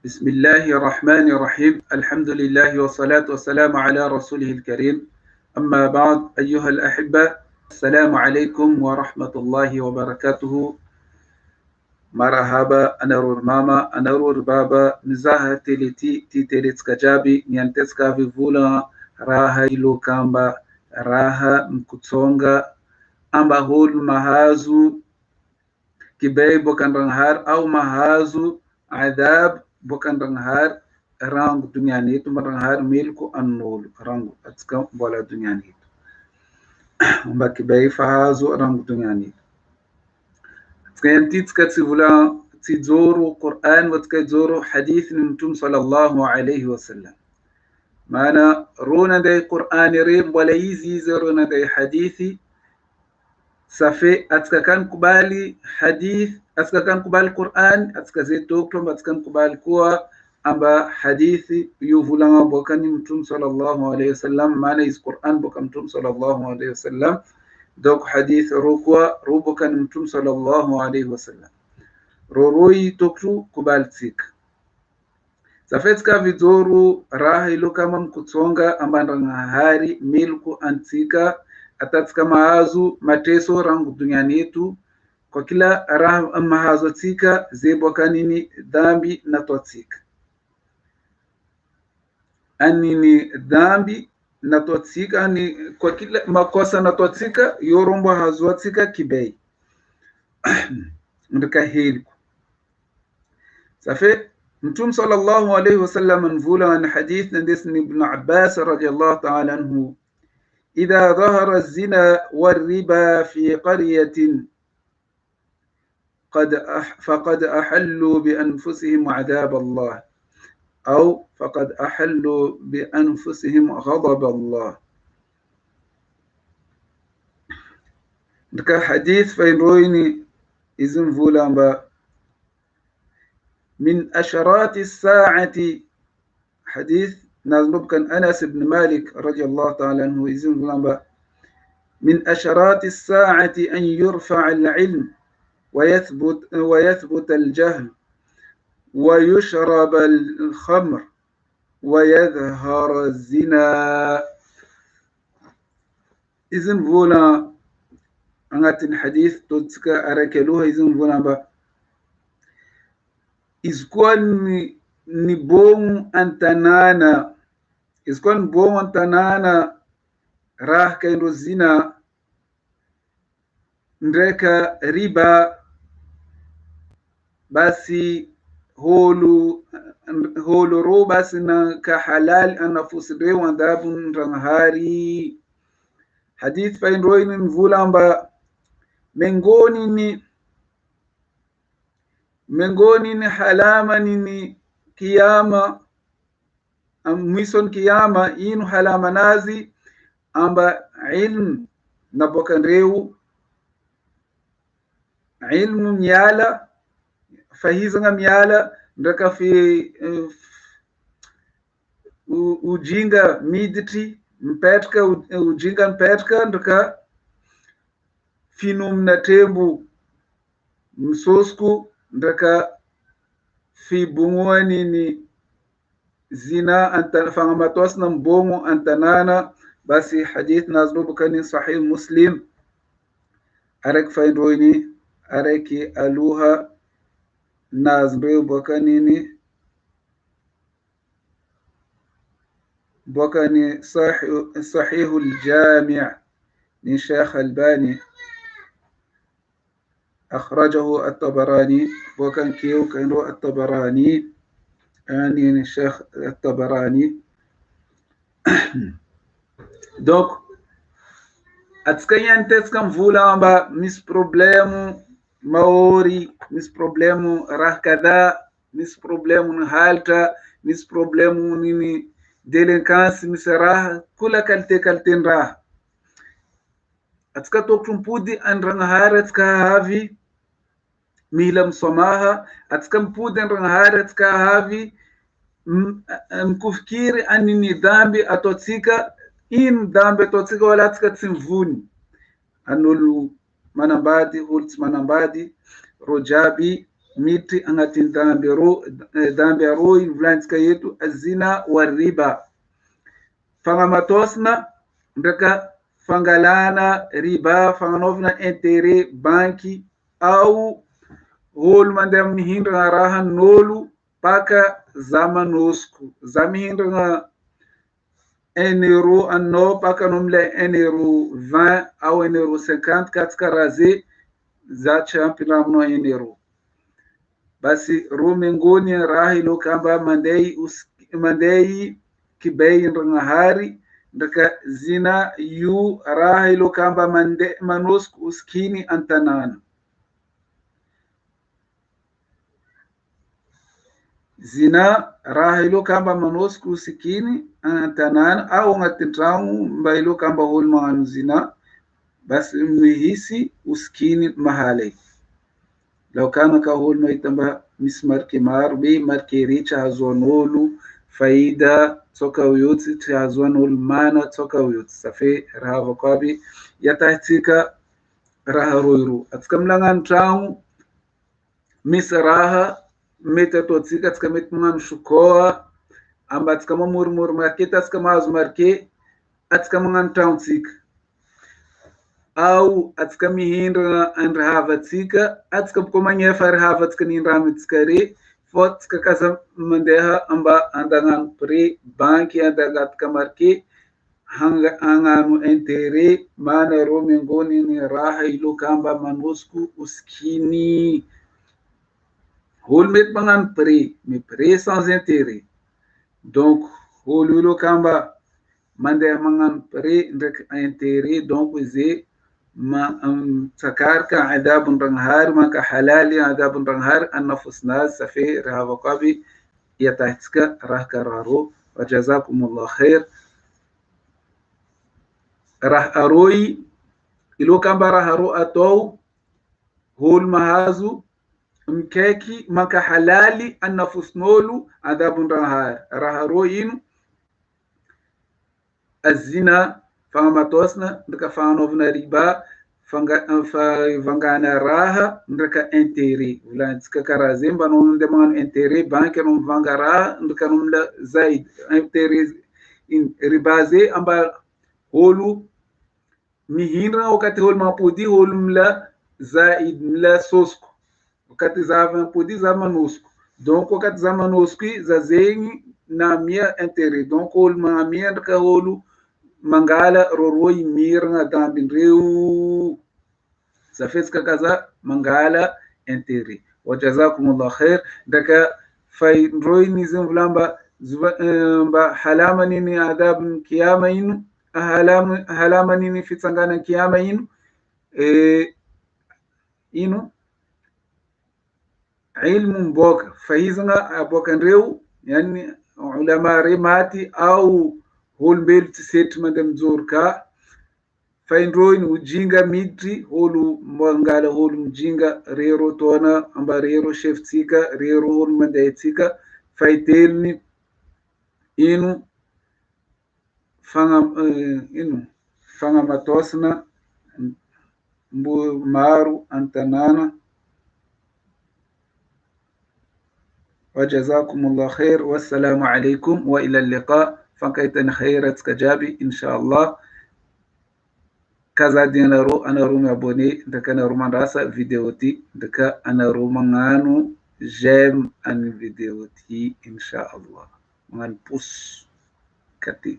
بسم الله الرحمن الرحيم. الحمد لله والصلاة والسلام على رسوله الكريم. أما بعد أيها الأحبة، السلام عليكم ورحمة الله وبركاته. مرحبا، أنا رور ماما، أنا رور بابا، نزاها تلتي تلت كجابي نيانتسكا في فولا راها إلو كامبا راها مكتسونغا أمبا هول مهازو كبي بوكان رنهار أو مهازو عذاب bukan ranghar rangu duniani itu ranghar milku annulu rangu atska bola duniani itu mbaki bai fahazu rangu duniani tskayanti tska tsivula tizoro Qur'an wa tska zoro hadith nimtum sallallahu alayhi wa sallam mana rona dai Qur'an re wala yizi rona dai hadithi safe atska kan kubali hadith atska kan kubali Qur'an atska zeto klomba atska kan kubali kuwa amba hadithi yuvulanga bokani mtum sallallahu alayhi wasallam maana is Qur'an boka mtum sallallahu alayhi wasallam dok hadith rukwa rubokan mtum sallallahu alayhi wasallam roroi tokru kubali tsik safetka vizoru rahilo kama mkutsonga amba ngahari milku antika atatika maazu mateso rangu duniani yetu kwa kila mahazo tika zeboka nini dhambi na totsika anini dhambi na totsika ni kwa kila makosa na totsika yorombo hazo tika kibei ndika hili safi mtum sallallahu alayhi wasallam nvula an hadith ndisni ibn Abbas radiyallahu ta'ala anhu إذا ظهر الزنا والربا في قرية فقد أحلوا بأنفسهم عذاب الله أو فقد أحلوا بأنفسهم غضب الله. حديث فين رويني إذن فولان من أشرات الساعة حديث نازلوب كان أنس بن مالك رضي الله تعالى عنه إذن من أشرات الساعة أن يرفع العلم ويثبت الجهل ويشرب الخمر ويظهر الزنا. إذن فولا أنغتن حديث تتسك أركلوها إذن فولا إذكوان نبوم أنتنانا إذكوان بوم أنتنانا راه كينو الزنا ndreka riba basi holu ro basi na ka halal anafusire wandabu nranghari hadith fain roinin vulamba mengoni ni halama ni kiyama mwison kiyama inu halama nazi amba ilm na bokanreu ilmu myala fahiza myala ndaka fi ujinga miditi mpetka ujinga mpetka ndaka finum na tembu msosku ndaka fi bungwani ni zina antafanga matosna mbongo antanana basi hadith nazlubu kani sahih Muslim arek faindroini areki aluha nazbeu bokanini bokani sahihul jami' ni Sheikh Albani أخرجه الطبراني وكان كيو كانوا الطبراني يعني الشيخ الطبراني donc atskayan teskam vulamba mis problemu maori mis problemu rahkada mis problemu halta mis problemu nini delinquance mis rah kula kalte rah atska tokrum pudi anranga harat ka havi milam somaha atska pudi anranga harat ka havi mkufikiri anini dhambi atotsika in dhambi totsika wala atska tsimvuni anulu manambadi hults manambadi rojabi miti angati dhambi aroi vulansika yetu azina wa riba fanga matosna ndaka fangalana riba fanga novna intérêt banki au holu mandam mihindra raha nolu paka zama nosku zamihindra 1 euro anno paka nomle 1 euro 20 au 1 euro 50 katika raze za champina mno 1 euro basi rumengoni rahi lo kamba mandei kibei ndanga hari ndaka zina yu rahi lo kamba mande manosku uskini antanana zina rahilo kamba manosku usikini antanana au ngatintramu mbailo kamba holma zina basi mihisi uskini mahale law kana ka holma itamba mismarke marbe marke richa hazonolu faida toka uyuti hazonolu mana toka uyuti safe raha kwabi yatahtika raha roiru atkamlangan tramu misraha meta totsika tsika mety magnano shokoa ambatsika mamoromoro marke tatsika mahazo marke atsika magnano tragnotsika au atsika mihindra andrahavatsika atsika boka magnefa rihavatsika nindramatsika re fô tsika kaza mandeha amba andagnano pré banky andagatika marke hagnano intérêt mana ro miongoni ni raha iloka amba manosiko uskini holo mety magnano pré mais pré sans intérêt donc holo ilo kamba mandeha magnano pré ndraiky intérêt donc ze sakarika adabun-dragnahary maka halali adabun-dragnahary annafosinazy safe rahavako aby iatahitsika raha karaha ro wa jazakumullah khair raha aroy ilo kamba raha ro atao holo mahazo mkeki maka halali annafusnolu adabun-dragnahary raha ro ino azina fangamatosna ndaka fananovana riba vangana raha ndaka intérêt vulantsika karaha zay mba anao mandeha magnano intérêt banky anao mivanga raha ndaka anao mila zaid intérêt riba zay amba holo mihindra wakati holo mampody holo mila zaid mila sosiko wakati za mampody za manosiko donc wakati za manosiko za zegny na mia intérêt donc holo mamia ndaka holo mangala roroy miragna dambindreo zafetsika kaza mangala intérêt wa jazakumullah khair ndaka faindroy nizy mvolamba mba halama nini adabun kiyama ino halama nini fitsangana kiyama ino ino ilmu mboka fahizana abokandreo yani ulama remati au holombelo tsy setry mandeha mijoro ka faindroy ny ujinga miditry holo mangala holo mijinga rero tona amba rero cheftsika rero holo mandeha tsika fahitelony ino fagnamatosana mbo maro antanana وجزاكم خير والسلام عليكم وإلى اللقاء فانكيتن خيرت كجابي إن شاء الله كذا دينا رو أنا رو مابوني دكا أنا رو من راسا فيديوتي دكا أنا رو مغانو جيم أن فيديوتي إن شاء الله من بوس كتير